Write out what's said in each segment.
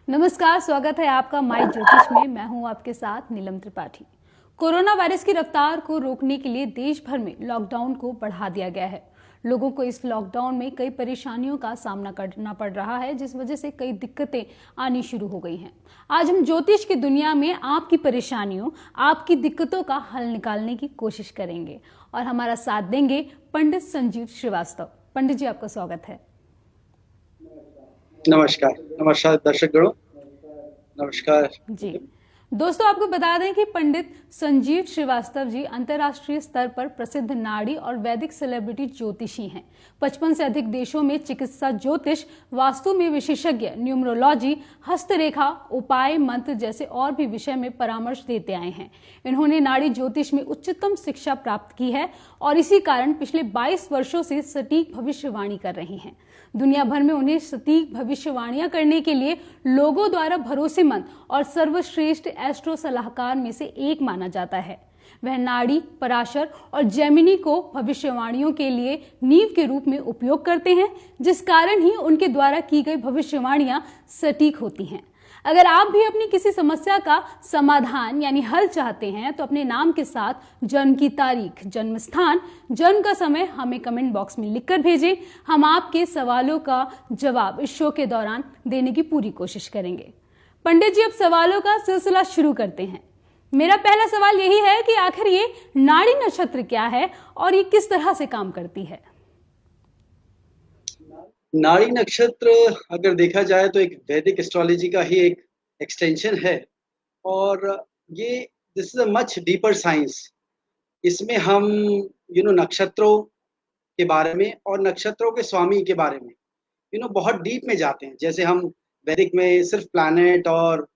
नमस्कार, स्वागत है आपका माय ज्योतिष में। मैं हूं आपके साथ नीलम त्रिपाठी। कोरोना वायरस की रफ्तार को रोकने के लिए देश भर में लॉकडाउन को बढ़ा दिया गया है। लोगों को इस लॉकडाउन में कई परेशानियों का सामना करना पड़ रहा है, जिस वजह से कई दिक्कतें आनी शुरू हो गई हैं। आज हम ज्योतिष की दुनिया में आपकी परेशानियों, आपकी दिक्कतों का हल निकालने की कोशिश करेंगे और हमारा साथ देंगे पंडित संजीव श्रीवास्तव। पंडित जी, आपका स्वागत है। नमस्कार। नमस्कार दर्शकगणों। नमस्कार जी दोस्तों, आपको बता दें कि पंडित संजीव श्रीवास्तव जी अंतर्राष्ट्रीय स्तर पर प्रसिद्ध नाड़ी और वैदिक सेलिब्रिटी ज्योतिषी हैं। 55 से अधिक देशों में चिकित्सा, ज्योतिष, वास्तु में विशेषज्ञ, न्यूमरोलॉजी, हस्तरेखा, उपाय, मंत्र जैसे और भी विषय में परामर्श देते आए हैं। इन्होंने नाड़ी ज्योतिष में उच्चतम शिक्षा प्राप्त की है और इसी कारण पिछले 22 वर्षों से सटीक भविष्यवाणी कर रहे हैं। दुनिया भर में उन्हें सटीक भविष्यवाणियां करने के लिए लोगों द्वारा भरोसेमंद और सर्वश्रेष्ठ एस्ट्रो सलाहकार में से एक माना जाता है। वह नाड़ी, पराशर और जेमिनी को भविष्यवाणियों के लिए नींव के रूप में उपयोग करते हैं, जिस कारण ही उनके द्वारा की गई भविष्यवाणियां सटीक होती हैं। अगर आप भी अपनी किसी समस्या का समाधान यानी हल चाहते हैं तो अपने नाम के साथ जन्म की तारीख, जन्म स्थान, जन्म का समय हमें कमेंट बॉक्स में लिखकर भेजें। हम आपके सवालों का जवाब इस शो के दौरान देने की पूरी कोशिश करेंगे। पंडित जी, अब सवालों का सिलसिला शुरू करते हैं। मेरा पहला सवाल यही है कि आखिर ये नाड़ी नक्षत्र क्या है और ये किस तरह से काम करती है? नाड़ी नक्षत्र अगर देखा जाए तो एक वैदिक एस्ट्रोलॉजी का ही एक एक्सटेंशन है और ये this is a much deeper science. इसमें हम नक्षत्रों के बारे में और नक्षत्रों के स्वामी के बारे में बहुत डीप में जाते हैं। जैसे हम वैदिक में सिर्फ प्लैनेट और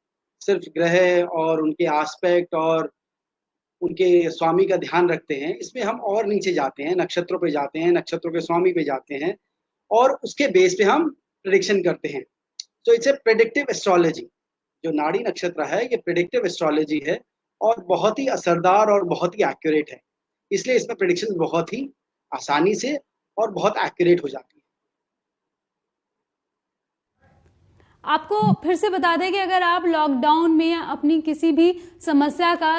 सिर्फ ग्रह और उनके एस्पेक्ट और उनके स्वामी का ध्यान रखते हैं, इसमें हम और नीचे जाते हैं, नक्षत्रों पे जाते हैं, नक्षत्रों के स्वामी पे जाते हैं और उसके बेस पे हम प्रेडिक्शन करते हैं। तो इट्स ए प्रेडिक्टिव एस्ट्रोलॉजी। जो नाड़ी नक्षत्र है ये प्रेडिक्टिव एस्ट्रोलॉजी है और बहुत ही असरदार और बहुत ही एक्यूरेट है। इसलिए इसमें प्रेडिक्शन बहुत ही आसानी से और बहुत एक्यूरेट हो जाती है। आपको फिर से बता दें कि अगर आप लॉकडाउन में अपनी किसी भी समस्या का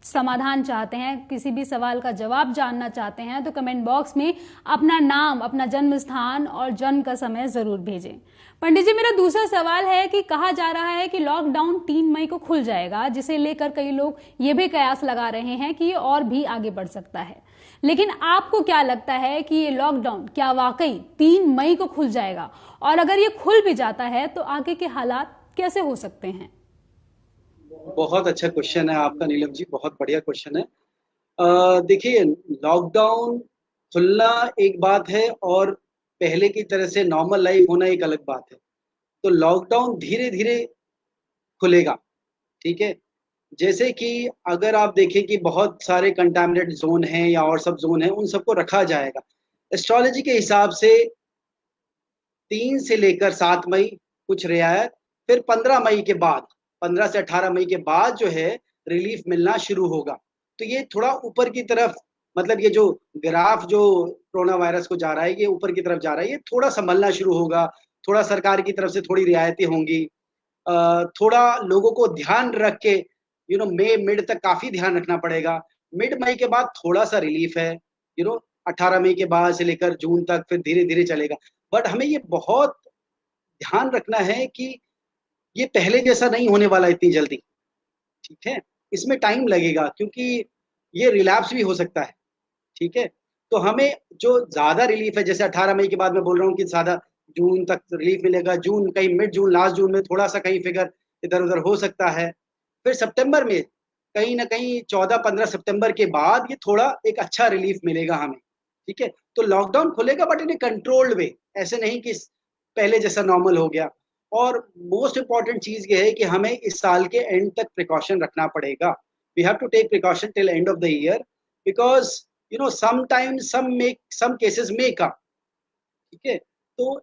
समाधान चाहते हैं, किसी भी सवाल का जवाब जानना चाहते हैं, तो कमेंट बॉक्स में अपना नाम, अपना जन्म स्थान और जन्म का समय जरूर भेजें। पंडित जी, मेरा दूसरा सवाल है कि कहा जा रहा है कि लॉकडाउन 3 मई को खुल जाएगा, जिसे लेकर कई लोग ये भी कयास लगा रहे हैं कि ये और भी आगे बढ़ सकता है। लेकिन आपको क्या लगता है कि ये लॉकडाउन क्या वाकई 3 मई को खुल जाएगा? और अगर ये खुल भी जाता है तो आगे के हालात कैसे हो सकते हैं? बहुत अच्छा क्वेश्चन है आपका नीलम जी, बहुत बढ़िया क्वेश्चन है। देखिए, लॉकडाउन खुलना एक बात है और पहले की तरह से नॉर्मल लाइफ होना एक अलग बात है। तो लॉकडाउन धीरे धीरे खुलेगा, ठीक है। जैसे कि अगर आप देखें कि बहुत सारे कंटामिनेट जोन हैं या और सब जोन हैं, उन सबको रखा जाएगा। एस्ट्रोलॉजी के हिसाब से 3 से लेकर 7 मई कुछ रियायत, फिर 15 मई के बाद, 15 से 18 मई के बाद जो है रिलीफ मिलना शुरू होगा। तो ये थोड़ा ऊपर की तरफ, मतलब ये जो ग्राफ जो कोरोना वायरस को जा रहा है ये ऊपर की तरफ जा रहा है, ये थोड़ा संभलना शुरू होगा। थोड़ा सरकार की तरफ से थोड़ी रियायतें होंगी। थोड़ा लोगों को ध्यान रख के मई मिड तक काफी ध्यान रखना पड़ेगा। मिड मई के बाद थोड़ा सा रिलीफ है। 18 मई के बाद से लेकर जून तक फिर धीरे धीरे चलेगा। बट हमें ये बहुत ध्यान रखना है कि ये पहले जैसा नहीं होने वाला इतनी जल्दी, ठीक है। इसमें टाइम लगेगा क्योंकि ये रिलैप्स भी हो सकता है, ठीक है। तो हमें जो ज्यादा रिलीफ है, जैसे 18 मई के बाद मैं बोल रहा हूँ कि ज्यादा जून तक रिलीफ मिलेगा, जून कहीं मिड जून लास्ट जून में थोड़ा सा कहीं फिगर इधर उधर हो सकता है। फिर सितंबर में कहीं ना कहीं 14-15 सितंबर के बाद ये थोड़ा एक अच्छा रिलीफ मिलेगा हमें, ठीक है। तो लॉकडाउन खुलेगा but in A controlled way, ऐसे नहीं कि पहले जैसा नॉर्मल हो गया। और मोस्ट इंपॉर्टेंट चीज ये है कि हमें इस साल के एंड तक प्रिकॉशन रखना पड़ेगा। We have to take precaution till end of the year because sometimes some cases may come, ठीक है। तो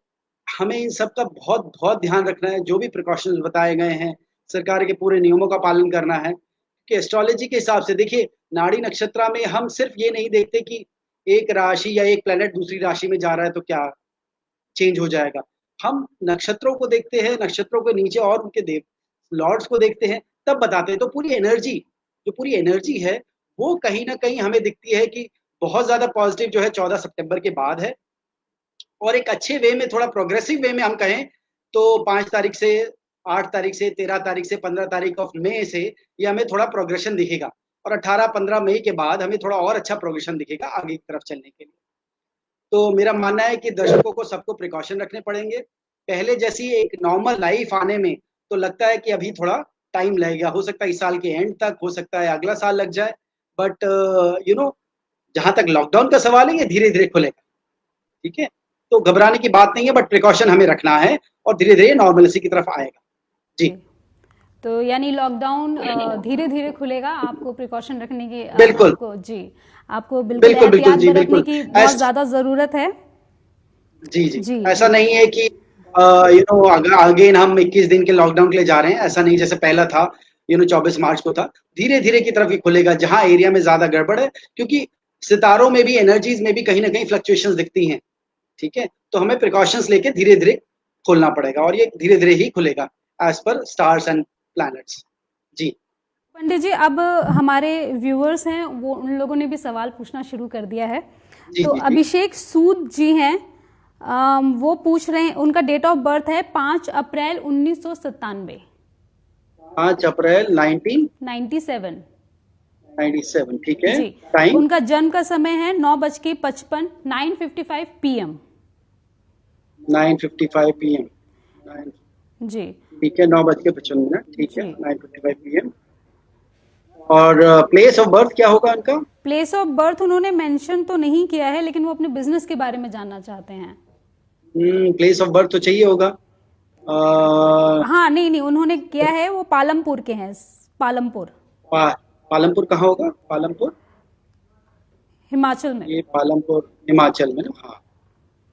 हमें इन सब का बहुत बहुत ध्यान रखना है। जो भी प्रिकॉशंस बताए गए हैं, सरकार के पूरे नियमों का पालन करना है कि एस्ट्रोलॉजी के हिसाब से देखिए, नाड़ी नक्षत्र में हम सिर्फ ये नहीं देखते कि एक राशि या एक प्लेनेट दूसरी राशि में जा रहा है तो क्या चेंज हो जाएगा। हम नक्षत्रों को देखते हैं, नक्षत्रों के नीचे और उनके देव लॉर्ड्स को देखते हैं, तब बताते हैं। तो पूरी एनर्जी है, वो कहीं न कहीं हमें दिखती है कि बहुत ज़्यादा पॉज़िटिव जो है 14 सितंबर के बाद है। और एक अच्छे वे में, थोड़ा प्रोग्रेसिव वे में हम कहें तो 5 तारीख से, 8 तारीख से, 13 तारीख से, 15 तारीख ऑफ मई से ये हमें थोड़ा प्रोग्रेशन दिखेगा, और 18-15 मई के बाद हमें थोड़ा और अच्छा प्रोग्रेशन दिखेगा आगे की तरफ चलने के लिए। तो मेरा मानना है कि दर्शकों को सबको प्रिकॉशन रखने पड़ेंगे। पहले जैसी एक नॉर्मल लाइफ आने में तो लगता है कि अभी थोड़ा टाइम लगेगा। हो सकता है इस साल के एंड तक, हो सकता है अगला साल लग जाए। बट यू नो जहाँ तक लॉकडाउन का सवाल है, ये धीरे-धीरे खुलेगा, ठीक है? तो घबराने की बात नहीं है, बट प्रिकॉशन हमें रखना है और धीरे-धीरे नॉर्मलिटी की तरफ आएगा। जी। जी। तो यानी लॉकडाउन धीरे धीरे खुलेगा, आपको प्रिकॉशन रखने की बिल्कुल, आपको जी आपको बिल्कुल बिल्कुल, बिल्कुल, एहतियात जी, बरतने बिल्कुल। की बहुत ऐस ज्यादा जरूरत है। जी, जी। जी ऐसा जी नहीं है कि अगेन हम 21 दिन के लॉकडाउन के लिए जा रहे हैं, ऐसा नहीं जैसे पहला था, 24 मार्च को था। धीरे-धीरे की तरफ ही खुलेगा, जहाँ एरिया में ज़्यादा गड़बड़ है, क्योंकि सितारों में भी, एनर्जीज़ में भी कहीं न कहीं फ्लक्चुएशंस दिखती हैं, ठीक है? तो हमें प्रिकॉशंस लेके धीरे-धीरे खोलना पड़ेगा, और ये धीरे-धीरे ही खुलेगा as per stars and planets. जी। पंडित जी, अब हमारे व्यूअर्स हैं, वो उन लोगों ने भी सवाल पूछना शुरू कर दिया है। जी, तो जी, जी। अभिषेक सूद जी हैं, वो पूछ रहे हैं, उनका डेट ऑफ बर्थ है 5 अप्रैल 1997। 5 अप्रैल 97। 1997, ठीक है। जी। टाइम? उनका जन्म का समय है 9:55, 9:55 PM। 9:55 पीएम। 9 जी ठीक है, 9:55, ठीक है, जी। 9:55 पीएम। और प्लेस ऑफ बर्थ क्या होगा उनका? प्लेस ऑफ बर्थ उन्होंने मेंशन तो नहीं किया है, लेकिन वो अपने बिजनेस के बारे में जानना चाहते हैं। प्लेस ऑफ बर्थ तो चाहिए होगा। हाँ, नहीं नहीं, उन्होंने किया है, वो पालमपुर के हैं। पालमपुर, पा, पालमपुर कहाँ होगा? पालमपुर, हिमाचल में। ये पालमपुर हिमाचल में ना? हाँ,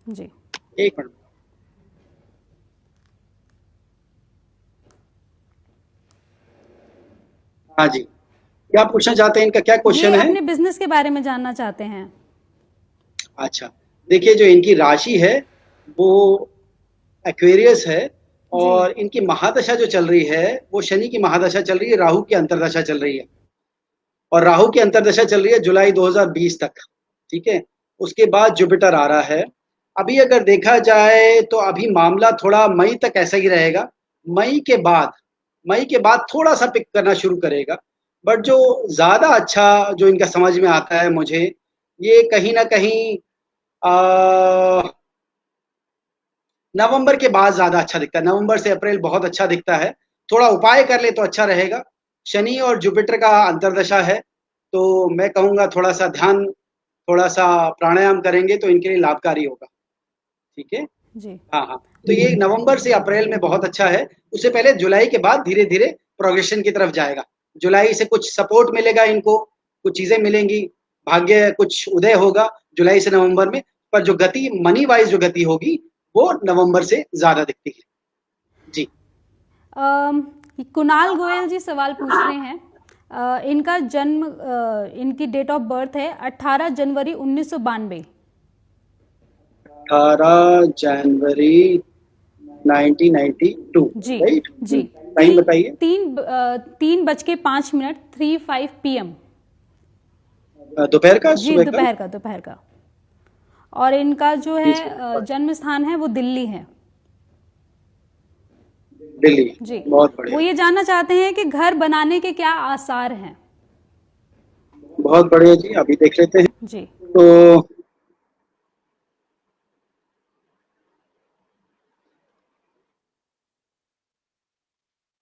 जी। एक मिनट। हाँ जी, क्या पूछना चाहते हैं? इनका क्या ये क्वेश्चन है? अपने बिजनेस के बारे में जानना चाहते हैं। अच्छा, देखिए, जो इनकी राशि है वो एक्वेरियस है, जी और इनकी महादशा जो चल रही है वो शनि की महादशा चल रही है, राहु की अंतर्दशा चल रही है, और राहु की अंतर्दशा चल रही है जुलाई 2020 तक, ठीक है? उसके बाद जुपिटर आ रहा है। अभी अगर देखा जाए तो अभी मामला थोड़ा मई तक ऐसा ही रहेगा। मई के बाद मई के बाद थोड़ा-सा पिक करना शुरू करेगा। बट जो ज़्यादा अच्छा जो इनका समझ में आता है मुझे, ये कहीं न कहीं अ, नवंबर के बाद ज़्यादा अच्छा दिखता है। नवंबर से अप्रैल बहुत अच्छा दिखता है। थोड़ा उपाय कर ले तो अच्छा रहेगा। शनि और जुपिटर का अंतर्दशा है, तो मैं कहूँगा थोड़ा-सा ध्यान, थोड़ा-सा प्राणायाम करेंगे तो इनके लिए लाभकारी होगा, ठीक है? जी हाँ, हाँ। तो ये नवंबर से अप्रैल में बहुत अच्छा है। उससे पहले जुलाई के बाद धीरे-धीरे प्रोग्रेशन की तरफ जाएगा। जुलाई से कुछ सपोर्ट मिलेगा इनको, कुछ चीज़ें मिलेंगी, भाग्य कुछ उदय होगा जुलाई से नवंबर में, पर जो गति मनी वाइज़ जो गति होगी, वो नवंबर से ज़्यादा दिखती है। जी। अम, कुणाल गोयल जी सवाल पूछ रहे हैं। इनका जन्म, इनकी डेट ऑफ बर्थ है 18 जनवरी 1992। 18 जनवरी 1992, जी राइट? जी। टाइम बताइए। 3:05, 3:05 PM। दोपहर का, जी, सुबह का? दोपहर का। और इनका जो जी, है जन्म स्थान है वो दिल्ली है। दिल्ली। जी। बहुत वो बढ़िया, ये जानना चाहते हैं कि घर बनाने के क्या आसार हैं। बहुत बढ़िया जी, अभी देख लेते हैं। जी तो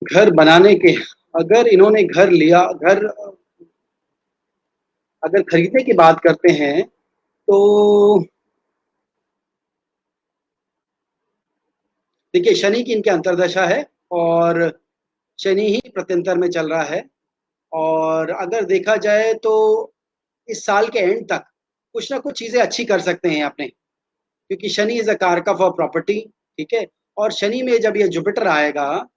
घर बनाने के, अगर इन्होंने घर लिया, घर अगर खरीदने की बात करते हैं, तो देखिए, शनि की इनके अंतर्दशा है, और शनि ही प्रत्यंतर में चल रहा है, और अगर देखा जाए तो इस साल के एंड तक कुछ ना कुछ चीज़ें अच्छी कर सकते हैं अपने, क्योंकि शनि इज़ अ कारक ऑफ प्रॉपर्टी, ठीक है? और शनि में जब ये जुपिटर आएगा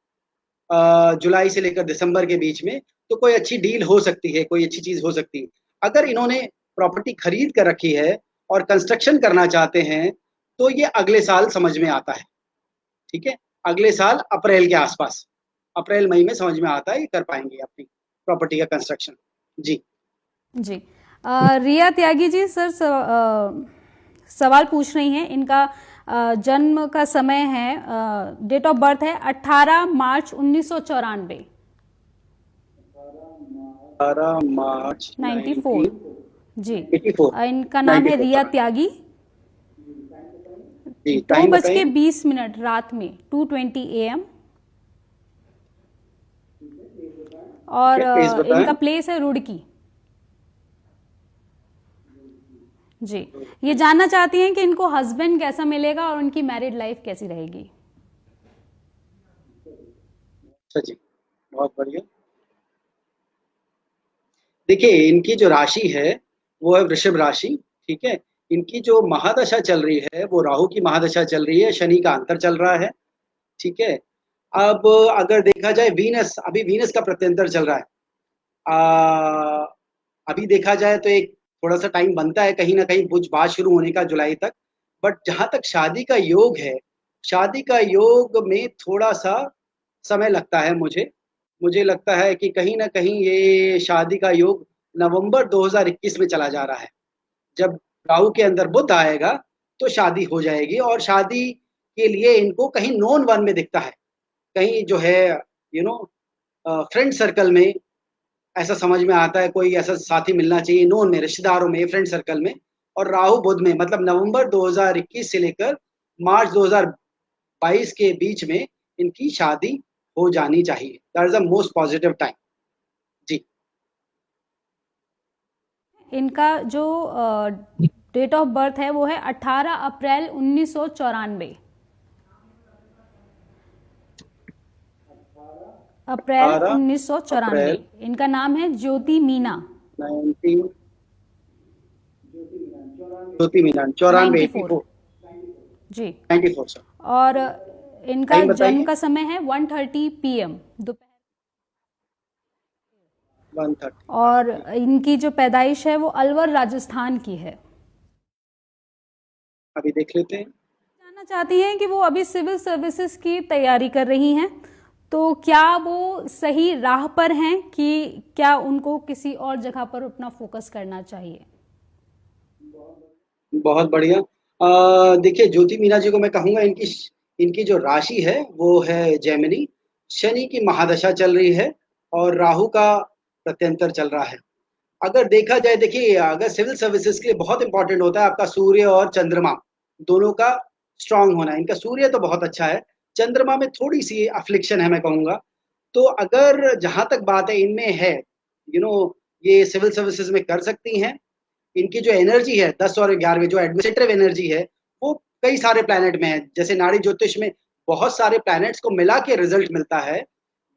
जुलाई से लेकर दिसंबर के बीच में, तो कोई अच्छी डील हो सकती है, कोई अच्छी चीज़ हो सकती है। अगर इन्होंने प्रॉपर्टी खरीद कर रखी है और कंस्ट्रक्शन करना चाहते हैं, तो ये अगले साल समझ में आता है। ठीक है, अगले साल अप्रैल के आसपास, अप्रैल मई में समझ में आता है, ये कर पाएंगे अपनी प्रॉपर्टी का कंस्ट्रक्शन। जी जी। रिया त्यागी जी सर सवाल पूछ रही हैं। इनका जन्म का समय है, डेट ऑफ बर्थ है 18 मार्च 1994। 18 मार्च 94 जी। 1984। इनका नाम है रिया त्यागी। जी, 2 टाइम बज के बताइए। 20 मिनट रात में 2:20 AM। और प्लीज बताएं। इनका प्लेस है रुड़की। जी। ये जानना चाहती हैं कि इनको हस्बैंड कैसा मिलेगा और उनकी मैरिड लाइफ कैसी रहेगी। अच्छा जी, बहुत बढ़िया। देखिए, इनकी जो राशि है वो है वृषभ राशि, ठीक है। इनकी जो महादशा चल रही है वो राहु की महादशा चल रही है, शनि का अंतर चल रहा है, ठीक है। अब अगर देखा जाए वीनस, अभी वीनस का प्रत्यंतर चल रहा है। आ, अभी देखा जाए तो एक थोड़ा सा टाइम बनता है कहीं ना कहीं कुछ बात शुरू होने का जुलाई तक। बट जहां तक शादी का योग है, शादी का योग में थोड़ा सा समय लगता है मुझे। मुझे लगता है कि कहीं ना कहीं ये शादी का योग नवंबर 2021 में चला जा रहा है। जब राहु के अंदर बुध आएगा तो शादी हो जाएगी, और शादी के लिए इनको कहीं नोन वन में दिखता है, कहीं जो है यू नो फ्रेंड सर्कल में ऐसा समझ में आता है, कोई ऐसा साथी मिलना चाहिए नोन में, रिश्तेदारों में, फ्रेंड सर्कल में। और राहु बुध में मतलब नवंबर 2021 से लेकर मार्च 2022 के बीच में इनकी शादी हो जानी चाहिए। That is the most positive time. जी। इनका जो डेट ऑफ बर्थ है वो है 18 अप्रैल 1994। अप्रैल 18 1994। अप्रैल इनका नाम है ज्योति मीना। 19 ज्योति मीनन 94 94 84 जी। 94 सर। और इनका टाइम जन्म बताइए। का समय है 1:30 PM दोपहर। 1:30। और इनकी जो पैदाइश है वो अलवर राजस्थान की है। अभी देख लेते हैं। जानना चाहती हैं कि वो अभी सिविल सर्विसेज की तैयारी कर रही हैं, तो क्या वो सही राह पर हैं कि क्या उनको किसी और जगह पर अपना फोकस करना चाहिए। बहुत बढ़िया। देखिए, ज्योति मीना जी को मैं कहूंगा, इनकी इनकी जो राशि है वो है जेमिनी। शनि की महादशा चल रही है और राहु का प्रत्यंतर चल रहा है। अगर देखा जाए, देखिए, अगर सिविल सर्विसेज के लिए बहुत इंपॉर्टेंट होता है आपका सूर्य और चंद्रमा दोनों का स्ट्रांग होना। इनका सूर्य तो बहुत अच्छा है, चंद्रमा में थोड़ी सी अफ्लिक्शन है मैं कहूंगा। तो अगर जहां तक बात है इनमें है, यू नो ये सिविल सर्विसेज में कर सकती हैं। इनकी जो एनर्जी है 10 और 11 जो एडमिनिस्ट्रेटिव एनर्जी है वो कई सारे प्लैनेट में है। जैसे नाड़ी ज्योतिष में बहुत सारे प्लैनेट्स को मिला के रिजल्ट मिलता है,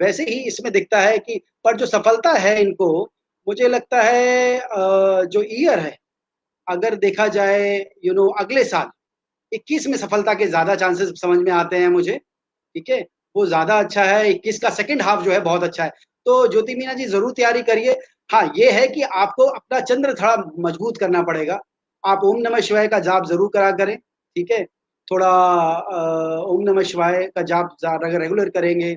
वैसे ही इसमें दिखता है कि पर जो सफलता है इनको, मुझे लगता है जो ईयर है, अगर देखा जाए अगले साल 21 में सफलता के ज्यादा चांसेस समझ में आते हैं मुझे, ठीक है। वो ज्यादा अच्छा है, 21 का सेकंड हाफ जो है बहुत अच्छा है। तो ज्योति मीना जी जरूर तैयारी करिए। हाँ, ये है कि आपको अपना चंद्र थोड़ा मजबूत करना पड़ेगा। आप ओम नमः शिवाय का जाप जरूर करा करें, ठीक है। थोड़ा ओम नमः शिवाय का जाप अगर रेगुलर करेंगे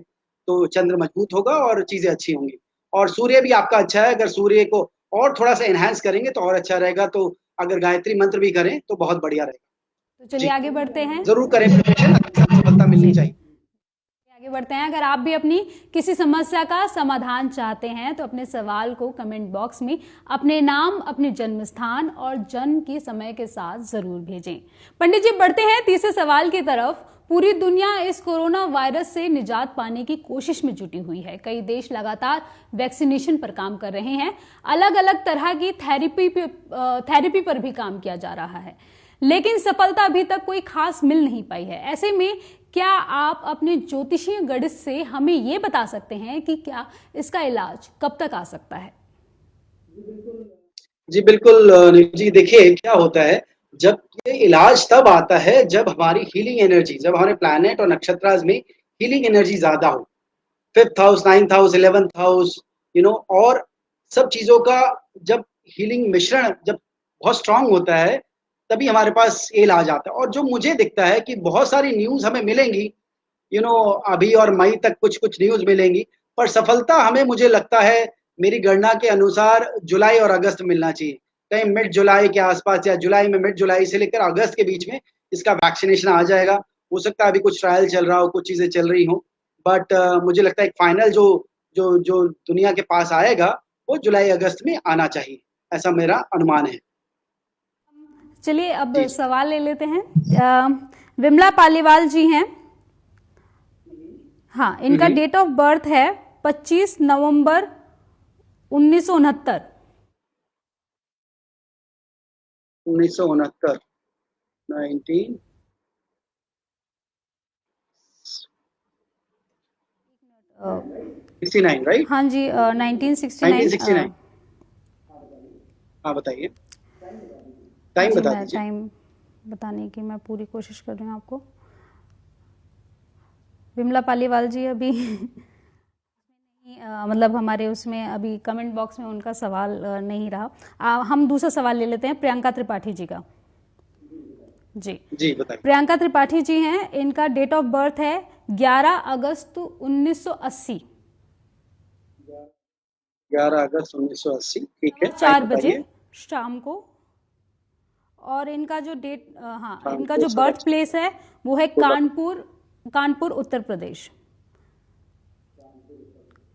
तो चंद्र मजबूत होगा और चीजें अच्छी होंगी। और सूर्य भी आपका अच्छा है, अगर सूर्य को और थोड़ा सा एनहांस करेंगे तो और अच्छा रहेगा। तो अगर गायत्री मंत्र भी करें तो बहुत बढ़िया रहेगा। तो चलिए जी, आगे बढ़ते हैं। जरूर करें प्रिपरेशन, सफलता मिलनी जी चाहिए। आगे बढ़ते हैं। अगर आप भी अपनी किसी समस्या का समाधान चाहते हैं तो अपने सवाल को कमेंट बॉक्स में अपने नाम, अपने जन्म स्थान और जन्म के समय के साथ जरूर भेजें। पंडित जी, बढ़ते हैं तीसरे सवाल की तरफ। पूरी दुनिया इस कोरोना वायरस से निजात पाने की कोशिश में जुटी हुई है। कई देश लगातार वैक्सीनेशन पर काम कर रहे हैं। अलग अलग तरह की थेरेपी पर भी काम किया जा रहा है, लेकिन सफलता अभी तक कोई खास मिल नहीं पाई है। ऐसे में क्या आप अपने ज्योतिषीय गणित से हमें ये बता सकते हैं कि क्या इसका इलाज कब तक आ सकता है। जी बिल्कुल नील जी, देखिए क्या होता है, जब ये इलाज तब आता है जब हमारी हीलिंग एनर्जी, जब हमारे प्लैनेट और नक्षत्राज में हीलिंग एनर्जी ज्यादा हो। 5th house, 9th house, 11th house, और सब चीजों का जब हीलिंग मिश्रण जब बहुत स्ट्रांग होता है, तभी हमारे पास ये इलाज आता है। और जो मुझे दिखता है कि बहुत सारी न्यूज हमें मिलेंगी अभी और मई तक कुछ कुछ न्यूज मिलेंगी। पर सफलता हमें, मुझे लगता है मेरी गणना के अनुसार जुलाई और अगस्त में मिलना चाहिए। कहीं मिड जुलाई के आसपास या जुलाई में, मिड जुलाई से लेकर अगस्त के बीच में इसका वैक्सीनेशन आ जाएगा। हो सकता है अभी कुछ ट्रायल चल रहा हो, कुछ चीजें चल रही हो, बट मुझे लगता है एक फाइनल जो जो जो दुनिया के पास आएगा वो जुलाई अगस्त में आना चाहिए, ऐसा मेरा अनुमान है। चलिए अब जी। सवाल ले लेते हैं। विमला पालीवाल जी हैं। हाँ, इनका डेट ऑफ बर्थ है 25 नवंबर 1969। 1969, 19 69, राइट? हाँ जी, 1969। 1969। हाँ बताइए, टाइम जी, बता मैं दीजिए। टाइम बताने की मैं पूरी कोशिश कर रही हूँ आपको। विमला पालीवाल जी अभी मतलब हमारे उसमें अभी कमेंट बॉक्स में उनका सवाल नहीं रहा। हम दूसरा सवाल ले लेते हैं प्रियंका त्रिपाठी जी का। जी, जी बताइए। प्रियंका त्रिपाठी जी हैं, इनका डेट ऑफ बर्थ है 11 अगस्त 1980। 11 अगस्त 1980, ठीक है, टाइम 4 बजे बताइए। शाम को। और इनका जो हाँ, शाम इनका को जो बर्थ 7:30। प्लेस है वो है 16, कानपुर उत्तर प्रदेश। वो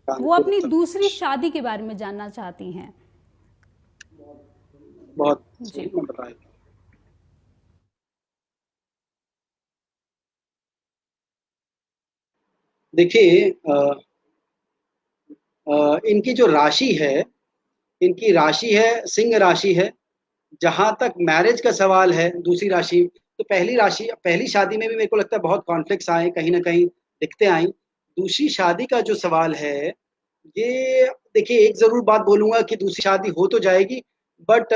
कानपुर अपनी उत्तर दूसरी प्रदेश। शादी के बारे में जानना चाहती हैं। बहुत जी, सही, मैं बताया। देखिए, इनकी जो राशि है, इनकी राशि है सिंह राशि है। जहां तक मैरिज का सवाल है, दूसरी राशि, तो पहली शादी में भी मेरे को लगता है बहुत कॉन्फ्लिक्ट्स आए, कहीं ना कहीं दिक्कतें आई। दूसरी शादी का जो सवाल है, ये देखिए, एक जरूर बात बोलूंगा कि दूसरी शादी हो तो जाएगी, बट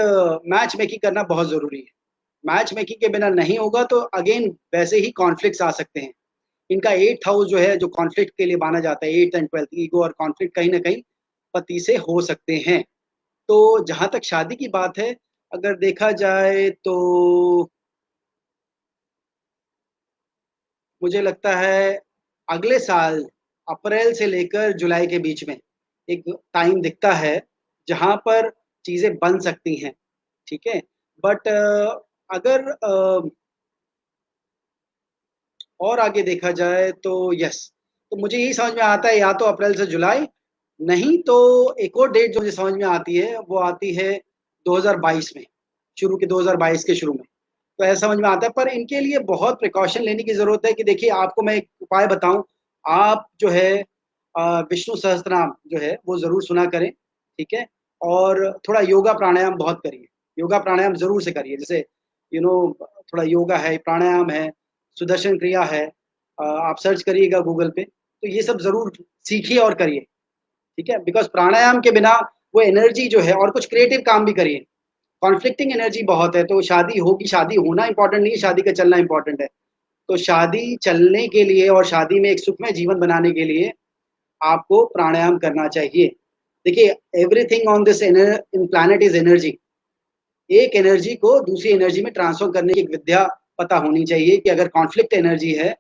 मैच मेकिंग करना बहुत जरूरी है। मैच मेकिंग के बिना नहीं होगा तो अगेन वैसे ही कॉन्फ्लिक्ट्स आ सकते हैं। इनका 8th हाउस जो है, जो कॉन्फ्लिक्ट के लिए माना जाता है, 8th एंड 12th, ईगो और कॉन्फ्लिक्ट कहीं ना कहीं पति से हो सकते हैं। तो जहां तक शादी की बात है, अगर देखा जाए तो मुझे लगता है अगले साल अप्रैल से लेकर जुलाई के बीच में एक टाइम दिखता है जहां पर चीजें बन सकती हैं। ठीक है, बट अगर और आगे देखा जाए तो यस, तो मुझे यही समझ में आता है, या तो अप्रैल से जुलाई, नहीं तो एक और डेट जो मुझे समझ में आती है वो आती है 2022 में, शुरू के 2022 के शुरू में। तो ऐसा समझ में आता है, पर इनके लिए बहुत प्रिकॉशन लेने की जरूरत है। कि देखिए, आपको मैं एक उपाय बताऊं, आप जो है विष्णु सहस्त्रनाम जो है वो जरूर सुना करें। ठीक है, और थोड़ा योगा प्राणायाम बहुत करिए। योगा प्राणायाम जरूर से करिए, जैसे थोड़ा योगा है, प्राणायाम है, सुदर्शन क्रिया है। आप सर्च करिएगा गूगल पे, तो ये सब जरूर सीखिए और करिए। ठीक है, बिकॉज प्राणायाम के बिना वो एनर्जी जो है, और कुछ क्रिएटिव काम भी करिए। कॉन्फ्लिक्टिंग एनर्जी बहुत है, तो शादी होगी, शादी होना इंपॉर्टेंट नहीं है, शादी का चलना इंपॉर्टेंट है। तो शादी चलने के लिए और शादी में एक सुखमय जीवन बनाने के लिए आपको प्राणायाम करना चाहिए। देखिए, everything on this in planet is energy. एक एनर्जी को दूसरी एनर्जी में ट्रांसफर करने की एक विद्या पता होनी चाहिए, कि अगर कॉन्फ्लिक्ट एनर्जी है,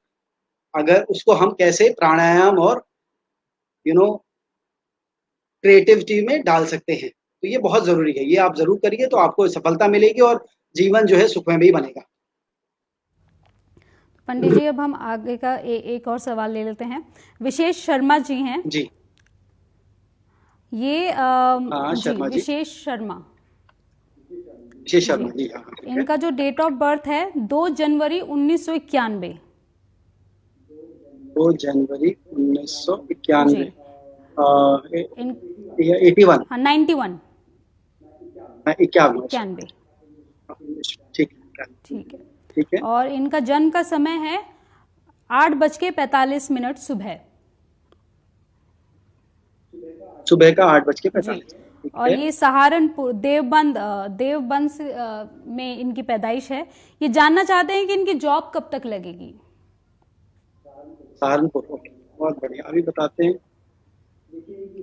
अगर उसको हम कैसे प्राणायाम और यू नो क्रिएटिविटी में डाल सकते हैं। तो ये बहुत जरूरी है, ये आप जरूर करिए, तो आपको सफलता मिलेगी और जीवन जो है सुखमय भी बनेगा। पंडित जी अब हम आगे का एक और सवाल ले लेते हैं। विशेष शर्मा जी हैं, जी। ये हाँ, जी, शर्मा जी। विशेष शर्मा। विशेष जी, शर्मा जी, हाँ ठीक है। इनका जो डेट ऑफ बर्थ है 2 जनवरी 1991। 2 जनवरी जी, 1991। इन 81। हाँ 91। 51। 91, ठीक है। ठीक है। ठीक है, और इनका जन्म का समय है 8:45 सुबह। सुबह का 8:45, जी, ठीक और है। ये सहारनपुर देवबंद में इनकी पैदाइश है। ये जानना चाहते हैं कि इनकी जॉब कब तक लगेगी। सहारनपुर, ओके, बहुत बढ़िया, अभी बताते हैं।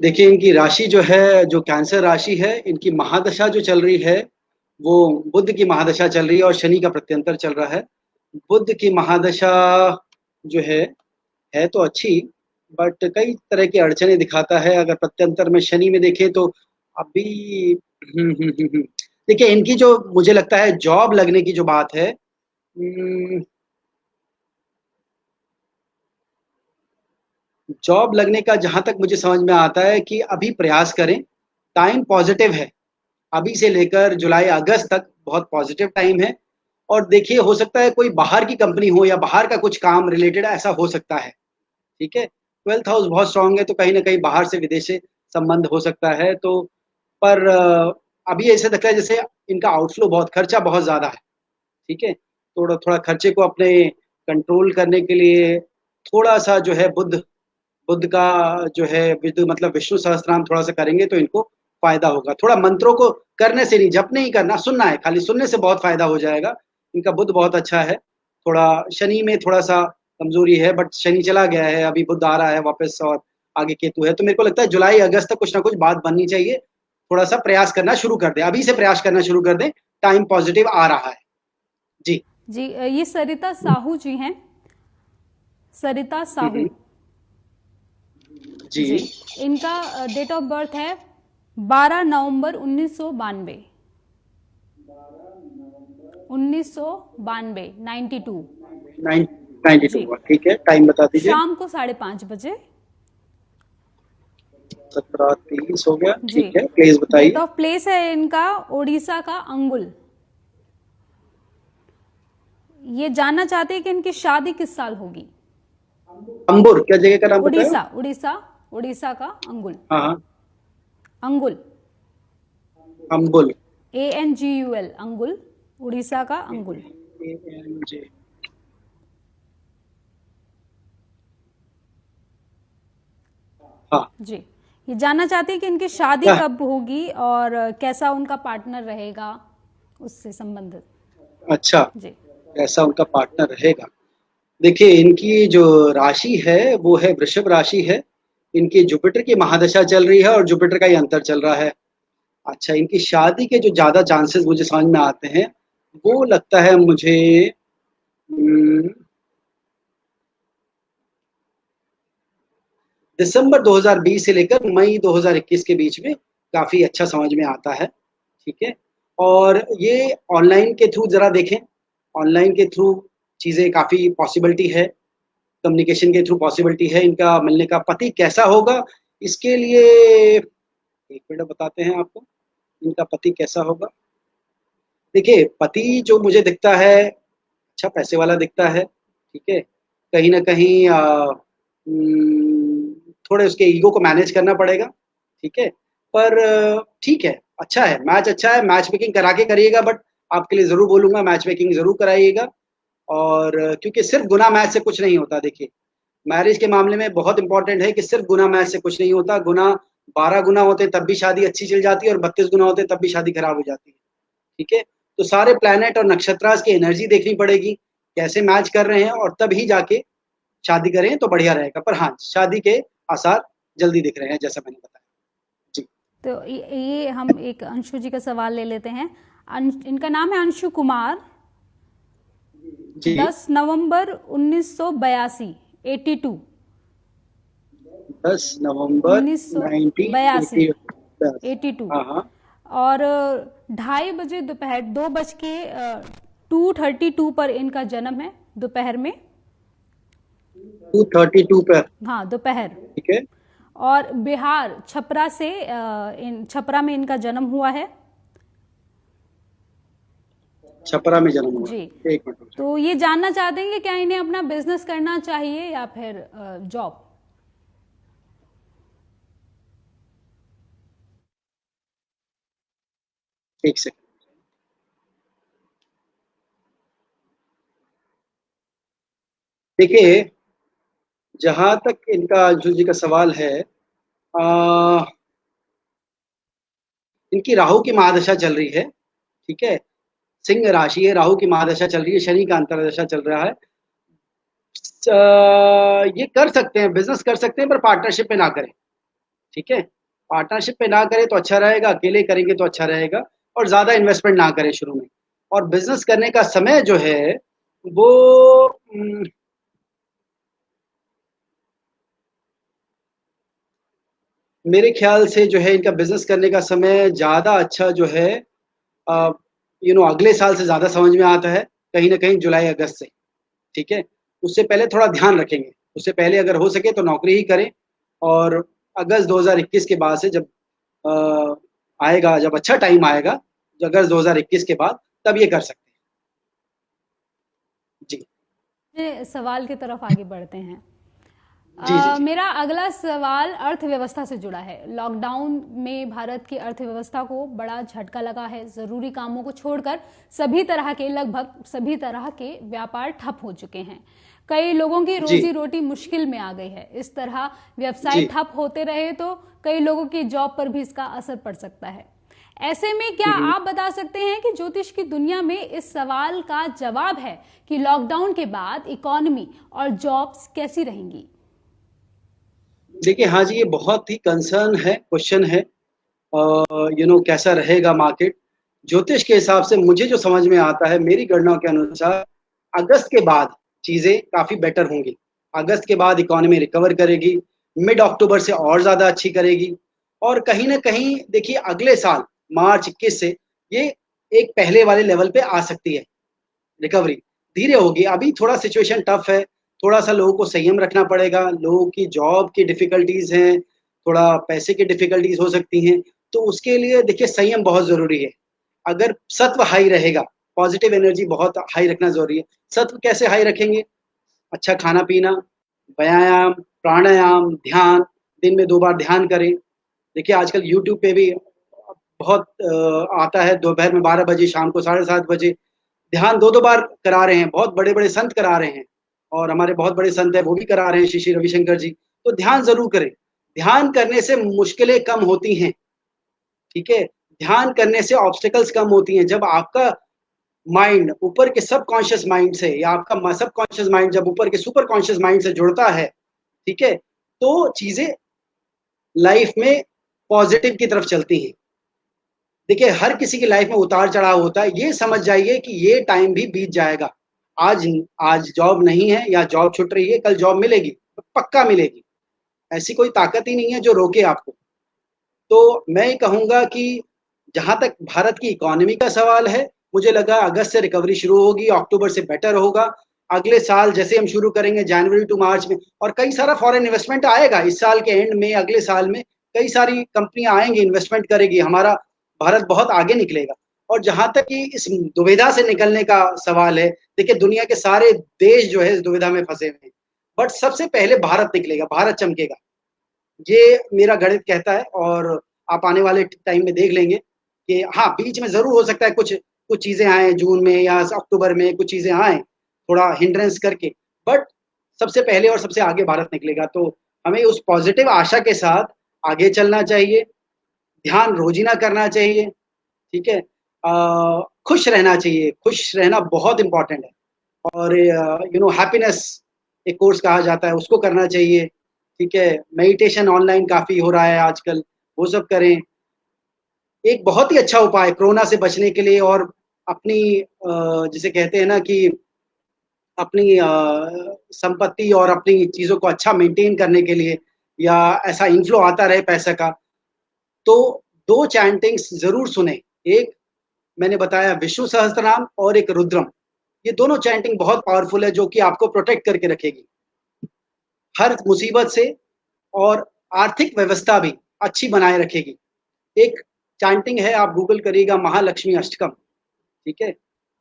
देखिए, इनकी राशि जो है, जो कैंसर राशि है, इनकी महादशा जो चल रही है वो बुध की महादशा चल रही है, और शनि का प्रत्यंतर चल रहा है। बुध की महादशा जो है है तो अच्छी, बट कई तरह की अड़चने दिखाता है। अगर प्रत्यंतर में शनि में देखें तो अभी देखिए इनकी जो मुझे लगता है जॉब लगने की जो बात है, जॉब लगने का जहां तक मुझे समझ में आता है कि अभी प्रयास करें, टाइम पॉजिटिव है। अभी से लेकर जुलाई अगस्त तक बहुत पॉजिटिव टाइम है। और देखिए हो सकता है कोई बाहर की कंपनी हो या बाहर का कुछ काम रिलेटेड ऐसा हो सकता है। ठीक है, 12th हाउस बहुत स्ट्रांग है, तो कहीं ना कहीं बाहर से विदेश से संबंध हो सकता है। तो पर अभी ऐसा लगता है जैसे इनका आउटफ्लो बहुत, खर्चा बहुत ज्यादा है। ठीक है, थोड़ा थोड़ा खर्चे को अपने कंट्रोल करने के लिए थोड़ा सा जो है बुद्ध बुद्ध का जो है मतलब विष्णु सहस्त्रनाम थोड़ा सा करेंगे तो इनको फायदा होगा। थोड़ा मंत्रों को करने से नहीं, जपने ही करना, सुनना है, खाली सुनने से बहुत फायदा हो जाएगा। इनका बुद्ध बहुत अच्छा है। थोड़ा शनि में थोड़ा सा कमजोरी है, बट शनि चला गया है, अभी बुद्ध आ रहा है वापस और आगे केतु है। तो मेरे को लगता है जुलाई अगस्त तक कुछ ना कुछ बात बननी चाहिए। थोड़ा सा प्रयास करना शुरू कर दें, अभी से प्रयास करना शुरू कर दें, टाइम पॉजिटिव आ रहा है। जी जी, ये सरिता साहू जी हैं, सरिता साहू। जी। जी, इनका डेट ऑफ बर्थ है 12 नवंबर 1992। 1992, 92। 92 जी, हुआ, ठीक है, टाइम बता दीजिए। शाम को 5:30 बजे। 17:30 हो गया, जी, ठीक है, प्लीज डेट बताइए। ऑफ प्लेस है इनका उड़ीसा का अंगुल। ये जानना चाहते हैं कि इनकी शादी किस साल होगी। अंबुर क्या जगह का नाम बताया? उड़ीसा, उड़ीसा, उड़ीसा का अंगुल। हाँ हाँ, अंगुल, अंबुल। ANGUL, अंगुल, उड़ीसा का अंगुल। ANJ। हाँ। जी, ये जानना चाहते हैं कि इनकी शादी क्या? कब होगी और कैसा उनका पार्टनर रहेगा, उससे संबंधित। अच्छा, जी, ऐसा उनका पार्टनर रहेगा। देखिए इनकी जो राशि है वो है वृषभ राशि है। इनकी जुपिटर की महादशा चल रही है और जुपिटर का ही अंतर चल रहा है। अच्छा, इनकी शादी के जो ज्यादा चांसेस मुझे समझ में आते हैं, वो लगता है मुझे हम्म, दिसंबर 2020 से लेकर मई 2021 के बीच में काफी अच्छा समझ में आता है। ठीक है, और ये ऑनलाइन के थ्रू जरा देखें, ऑनलाइन के थ्रू चीजें काफी पॉसिबिलिटी है, कम्युनिकेशन के थ्रू पॉसिबिलिटी है इनका मिलने का। पति कैसा होगा इसके लिए एक मिनट बताते हैं आपको, इनका पति कैसा होगा। देखिए पति जो मुझे दिखता है, अच्छा पैसे वाला दिखता है। ठीक है, कहीं ना कहीं थोड़े उसके ईगो को मैनेज करना पड़ेगा। ठीक है, पर ठीक है, अच्छा है, मैच अच्छा है, मैच मेकिंग करा के करिएगा, बट आपके लिए जरूर बोलूंगा मैच मेकिंग जरूर कराइएगा। और क्योंकि सिर्फ गुना मैच से कुछ नहीं होता। देखिए मैरिज के मामले में बहुत इंपॉर्टेंट है कि सिर्फ गुना मैच से कुछ नहीं होता। गुना 12 गुना होते तब भी शादी अच्छी चल जाती है और 32 गुना होते तब भी शादी खराब हो जाती है। ठीक है, तो सारे प्लैनेट और नक्षत्रास की एनर्जी देखनी पड़ेगी, कैसे मैच कर रहे हैं, और तब ही जाके शादी करें तो बढ़िया रहेगा। पर हाँ, शादी के आसार जल्दी दिख रहे हैं जैसा मैंने बताया। जी तो ये हम एक अंशु जी का सवाल ले लेते हैं। इनका नाम है अंशु कुमार। जी। 10 नवंबर 1982, 82। 10 नवंबर 1982, 1980। 82। हाँ हाँ, और 2:30 बजे दोपहर, 2:32 पर इनका जन्म है, दोपहर में। 2:32 पर। हाँ, दोपहर। ठीक है, और बिहार, छपरा से, छपरा में इनका जन्म हुआ है। छपरा में जन्म हुआ। जी, एक मिनट रुक तो ये जानना चाहते हैं कि क्या इन्हें अपना बिजनेस करना चाहिए या फिर जॉब। जाइए, एक सेकंड। देखिए जहां तक इनका अंशु जी का सवाल है, आ, इनकी राहु की महादशा चल रही है। ठीक है, सिंह राशि है, राहु की महादशा चल रही है, शनि का अंतरदशा चल रहा है। ये कर सकते हैं, बिजनेस कर सकते हैं, पर पार्टनरशिप पे ना करें। ठीक है, पार्टनरशिप पे ना करें तो अच्छा रहेगा, अकेले करेंगे तो अच्छा रहेगा। और ज्यादा इन्वेस्टमेंट ना करें शुरू में। और बिजनेस करने का समय जो है वो मेरे ख्याल से जो है इनका बिजनेस करने का समय ज़्यादा अच्छा जो है अगले साल से ज़्यादा समझ में आता है, कहीं ना कहीं जुलाई अगस्त से। ठीक है, उससे पहले थोड़ा ध्यान रखेंगे, उससे पहले अगर हो सके तो नौकरी ही करें। और अगस्त 2021 के बाद से जब अ, आएगा, जब अच्छा टाइम आएगा, अगस्त 2021 के बाद, तब ये कर सकते हैं। जी सवाल की तरफ आगे बढ़ते हैं। जी जी जी। मेरा अगला सवाल अर्थव्यवस्था से जुड़ा है। लॉकडाउन में भारत की अर्थव्यवस्था को बड़ा झटका लगा है। जरूरी कामों को छोड़कर लगभग सभी तरह के व्यापार ठप हो चुके हैं। कई लोगों की जी रोजी रोटी मुश्किल में आ गई है। इस तरह व्यवसाय जी। ठप होते रहे तो कई लोगों की जॉब पर भी इसका असर पड़ सकता है। ऐसे में क्या हम्म। आप बता सकते हैं कि ज्योतिष की दुनिया में इस सवाल का जवाब है कि लॉकडाउन के बाद इकोनॉमी और जॉब्स कैसी रहेंगी? देखिए, हाँ जी, ये बहुत ही कंसर्न है, क्वेश्चन है। कैसा रहेगा मार्केट? ज्योतिष के हिसाब से मुझे जो समझ में आता है, मेरी गणना के अनुसार अगस्त के बाद चीज़ें काफ़ी बेटर होंगी। अगस्त के बाद इकोनॉमी रिकवर करेगी, मिड अक्टूबर से और ज़्यादा अच्छी करेगी। और कहीं न कहीं देखिए, अगले साल मार्च 21 से ये एक पहले वाले लेवल पे आ सकती है रिकवरी। धीरे होगी, अभी थोड़ा सिचुएशन टफ है, थोड़ा-सा लोगों को संयम रखना पड़ेगा, लोगों की जॉब की डिफ़िकल्टीज़ हैं, थोड़ा पैसे की डिफ़िकल्टीज़ हो सकती हैं, तो उसके लिए देखिए संयम बहुत ज़रूरी है। अगर सत्व हाई रहेगा, पॉज़िटिव एनर्जी बहुत हाई रखना ज़रूरी है। सत्व कैसे हाई रखेंगे? अच्छा खाना-पीना, व्यायाम, प्राणायाम, ध्यान, दिन में 2 बार ध्यान करें। देखिए आजकल यूट्यूब पे भी बहुत आता है, दोपहर में 12 बजे, शाम को 7:30 बजे ध्यान 2-2 बार करा रहे हैं, बहुत बड़े-बड़े संत करा रहे हैं। और हमारे बहुत बड़े संत हैं, वो भी करा रहे हैं, श्री श्री रविशंकर जी। तो ध्यान ज़रूर करें। ध्यान करने से मुश्किलें कम होती हैं, ठीक है? ध्यान करने से ऑब्स्टेकल्स कम होती हैं। जब आपका माइंड ऊपर के सबकॉन्शियस माइंड से, या आपका सबकॉन्शियस माइंड जब ऊपर के सुपर कॉन्शियस माइंड से जुड़ता है, ठीक है? तो चीज़ें लाइफ में पॉज़िटिव की तरफ चलती हैं। देखिए, हर किसी की लाइफ में उतार-चढ़ाव होता है, ये समझ जाइए कि ये टाइम भी बीत जाएगा। आज आज जॉब नहीं है या जॉब छूट रही है, कल जॉब मिलेगी, पक्का मिलेगी। ऐसी कोई ताकत ही नहीं है जो रोके आपको। तो मैं ये कहूँगा कि जहाँ तक भारत की इकोनॉमी का सवाल है, मुझे लगा अगस्त से रिकवरी शुरू होगी, अक्टूबर से बेटर होगा। अगले साल जैसे हम शुरू करेंगे जनवरी टू मार्च में, और कई सारा फॉरेन इन्वेस्टमेंट आएगा इस साल के एंड में, अगले साल में कई सारी कंपनियाँ आएँगी, इन्वेस्टमेंट करेगी, हमारा भारत बहुत आगे निकलेगा। और जहाँ तक कि इस दुविधा से निकलने का सवाल है, देखिए दुनिया के सारे देश जो है इस दुविधा में फँसे हुए हैं, बट सबसे पहले भारत निकलेगा, भारत चमकेगा। ये मेरा गणित कहता है। और आप आने वाले टाइम में देख लेंगे कि हाँ, बीच में ज़रूर हो सकता है कुछ कुछ चीज़ें आएँ जून में या अक्टूबर में, कुछ चीज़ें आएँ, थोड़ा हिंड्रेंस करके, बट सबसे पहले और सबसे आगे भारत निकलेगा। तो हमें उस पॉज़िटिव आशा के साथ आगे चलना चाहिए, ध्यान रोज़िना करना चाहिए, ठीक है? खुश रहना चाहिए, खुश रहना बहुत इम्पोर्टेंट है। और हैप्पीनेस एक कोर्स कहा जाता है, उसको करना चाहिए, ठीक है? मेडिटेशन ऑनलाइन काफ़ी हो रहा है आजकल, वो सब करें। एक बहुत ही अच्छा उपाय है कोरोना से बचने के लिए, और अपनी जिसे कहते हैं ना कि अपनी संपत्ति और अपनी चीज़ों को अच्छा मेंटेन करने के लिए, या ऐसा इनफ्लो आता रहे पैसे का, तो 2 चैंटिंग्स ज़रूर सुनें। एक मैंने बताया विष्णु सहस्त्रनाम, और एक रुद्रम। ये दोनों चैंटिंग बहुत पावरफुल है, जो कि आपको प्रोटेक्ट करके रखेगी हर मुसीबत से, और आर्थिक व्यवस्था भी अच्छी बनाए रखेगी। एक चैंटिंग है, आप गूगल करिएगा, महालक्ष्मी अष्टकम, ठीक है?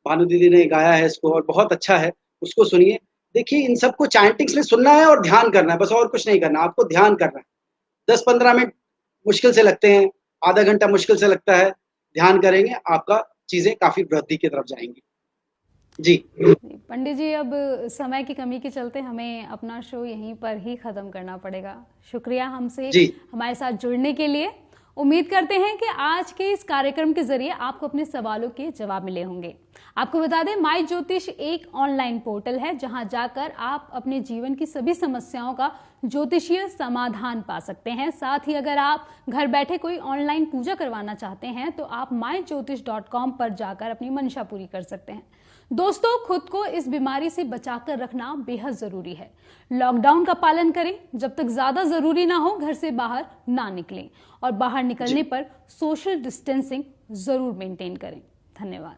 भानु दीदी ने गाया है इसको, और बहुत अच्छा है, उसको सुनिए। देखिए, इन सबको चैंटिंग्स में सुनना है और ध्यान करना है, बस और कुछ नहीं करना, आपको ध्यान करना है। 10-15 मिनट मुश्किल से लगते हैं, आधा घंटा मुश्किल से लगता है, ध्यान करेंगे, आपका चीज़ें काफ़ी वृद्धि की तरफ जाएँगी। जी। पंडित जी, अब समय की कमी के चलते हमें अपना शो यहीं पर ही ख़त्म करना पड़ेगा। शुक्रिया हमसे जी। हमारे साथ जुड़ने के लिए। उम्मीद करते हैं कि आज के इस कार्यक्रम के जरिए आपको अपने सवालों के जवाब मिले होंगे। आपको बता दें, माई ज्योतिष एक ऑनलाइन पोर्टल है जहां जाकर आप अपने जीवन की सभी समस्याओं का ज्योतिषीय समाधान पा सकते हैं। साथ ही अगर आप घर बैठे कोई ऑनलाइन पूजा करवाना चाहते हैं तो आप myjyotish.com पर जाकर अपनी मंशा पूरी कर सकते हैं। दोस्तों, खुद को इस बीमारी से बचाकर रखना बेहद जरूरी है। लॉकडाउन का पालन करें, जब तक ज्यादा जरूरी ना हो घर से बाहर ना निकलें और बाहर निकलने पर सोशल डिस्टेंसिंग जरूर मेंटेन करें। धन्यवाद।